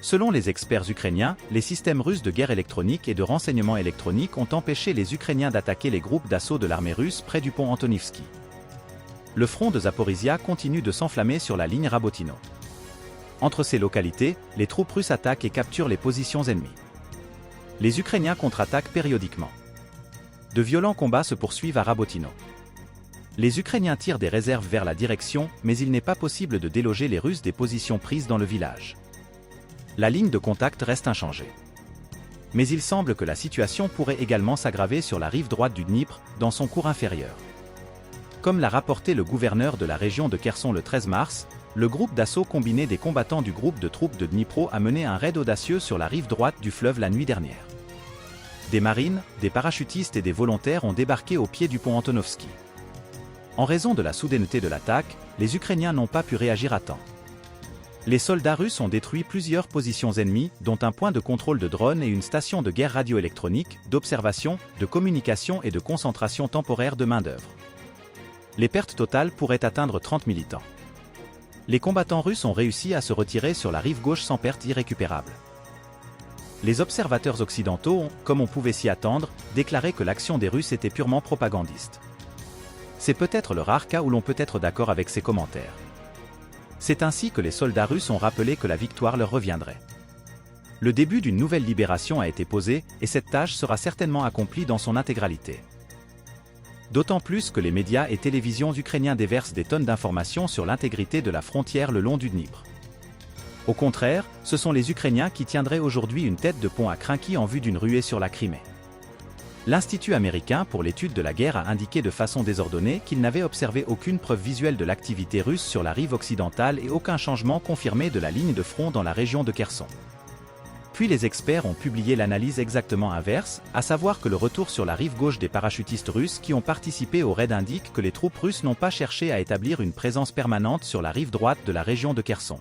Selon les experts ukrainiens, les systèmes russes de guerre électronique et de renseignement électronique ont empêché les Ukrainiens d'attaquer les groupes d'assaut de l'armée russe près du pont Antonivski. Le front de Zaporizhia continue de s'enflammer sur la ligne Rabotino. Entre ces localités, les troupes russes attaquent et capturent les positions ennemies. Les Ukrainiens contre-attaquent périodiquement. De violents combats se poursuivent à Rabotino. Les Ukrainiens tirent des réserves vers la direction, mais il n'est pas possible de déloger les Russes des positions prises dans le village. La ligne de contact reste inchangée. Mais il semble que la situation pourrait également s'aggraver sur la rive droite du Dniepr, dans son cours inférieur. Comme l'a rapporté le gouverneur de la région de Kherson le 13 mars, le groupe d'assaut combiné des combattants du groupe de troupes de Dnipro a mené un raid audacieux sur la rive droite du fleuve la nuit dernière. Des marines, des parachutistes et des volontaires ont débarqué au pied du pont Antonovski. En raison de la soudaineté de l'attaque, les Ukrainiens n'ont pas pu réagir à temps. Les soldats russes ont détruit plusieurs positions ennemies, dont un point de contrôle de drones et une station de guerre radioélectronique, d'observation, de communication et de concentration temporaire de main-d'œuvre. Les pertes totales pourraient atteindre 30 militants. Les combattants russes ont réussi à se retirer sur la rive gauche sans perte irrécupérable. Les observateurs occidentaux ont, comme on pouvait s'y attendre, déclaré que l'action des Russes était purement propagandiste. C'est peut-être le rare cas où l'on peut être d'accord avec ces commentaires. C'est ainsi que les soldats russes ont rappelé que la victoire leur reviendrait. Le début d'une nouvelle libération a été posé, et cette tâche sera certainement accomplie dans son intégralité. D'autant plus que les médias et télévisions ukrainiens déversent des tonnes d'informations sur l'intégrité de la frontière le long du Dniepr. Au contraire, ce sont les Ukrainiens qui tiendraient aujourd'hui une tête de pont à Krinky en vue d'une ruée sur la Crimée. L'Institut américain pour l'étude de la guerre a indiqué de façon désordonnée qu'il n'avait observé aucune preuve visuelle de l'activité russe sur la rive occidentale et aucun changement confirmé de la ligne de front dans la région de Kherson. Puis les experts ont publié l'analyse exactement inverse, à savoir que le retour sur la rive gauche des parachutistes russes qui ont participé au raid indique que les troupes russes n'ont pas cherché à établir une présence permanente sur la rive droite de la région de Kherson.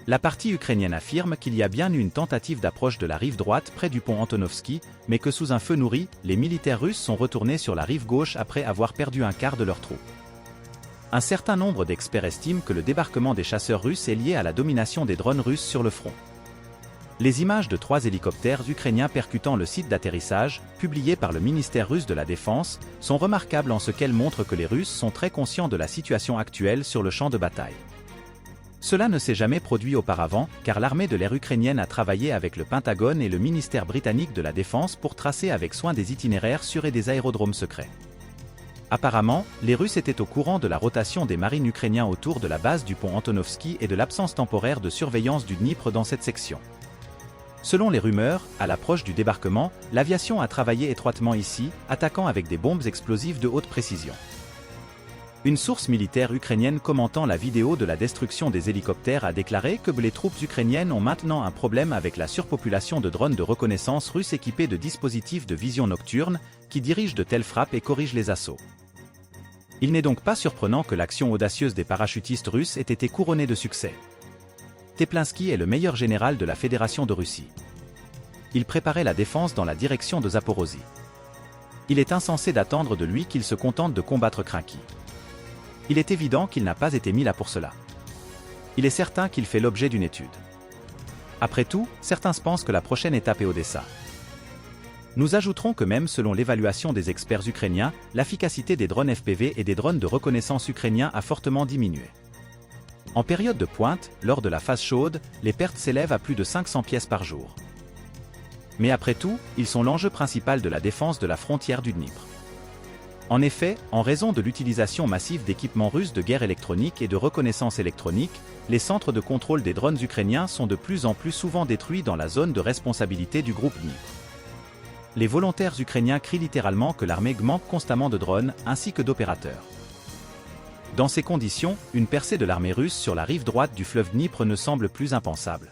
La partie ukrainienne affirme qu'il y a bien eu une tentative d'approche de la rive droite près du pont Antonovski, mais que sous un feu nourri, les militaires russes sont retournés sur la rive gauche après avoir perdu un quart de leurs troupes. Un certain nombre d'experts estiment que le débarquement des chasseurs russes est lié à la domination des drones russes sur le front. Les images de 3 hélicoptères ukrainiens percutant le site d'atterrissage, publiées par le ministère russe de la Défense, sont remarquables en ce qu'elles montrent que les Russes sont très conscients de la situation actuelle sur le champ de bataille. Cela ne s'est jamais produit auparavant, car l'armée de l'air ukrainienne a travaillé avec le Pentagone et le ministère britannique de la Défense pour tracer avec soin des itinéraires sûrs et des aérodromes secrets. Apparemment, les Russes étaient au courant de la rotation des marines ukrainiens autour de la base du pont Antonovski et de l'absence temporaire de surveillance du Dniepr dans cette section. Selon les rumeurs, à l'approche du débarquement, l'aviation a travaillé étroitement ici, attaquant avec des bombes explosives de haute précision. Une source militaire ukrainienne commentant la vidéo de la destruction des hélicoptères a déclaré que les troupes ukrainiennes ont maintenant un problème avec la surpopulation de drones de reconnaissance russes équipés de dispositifs de vision nocturne, qui dirigent de telles frappes et corrigent les assauts. Il n'est donc pas surprenant que l'action audacieuse des parachutistes russes ait été couronnée de succès. Teplinsky est le meilleur général de la Fédération de Russie. Il préparait la défense dans la direction de Zaporozhye. Il est insensé d'attendre de lui qu'il se contente de combattre Krinky. Il est évident qu'il n'a pas été mis là pour cela. Il est certain qu'il fait l'objet d'une étude. Après tout, certains pensent que la prochaine étape est Odessa. Nous ajouterons que même selon l'évaluation des experts ukrainiens, l'efficacité des drones FPV et des drones de reconnaissance ukrainiens a fortement diminué. En période de pointe, lors de la phase chaude, les pertes s'élèvent à plus de 500 pièces par jour. Mais après tout, ils sont l'enjeu principal de la défense de la frontière du Dniepr. En effet, en raison de l'utilisation massive d'équipements russes de guerre électronique et de reconnaissance électronique, les centres de contrôle des drones ukrainiens sont de plus en plus souvent détruits dans la zone de responsabilité du groupe Dniepr. Les volontaires ukrainiens crient littéralement que l'armée manque constamment de drones ainsi que d'opérateurs. Dans ces conditions, une percée de l'armée russe sur la rive droite du fleuve Dniepr ne semble plus impensable.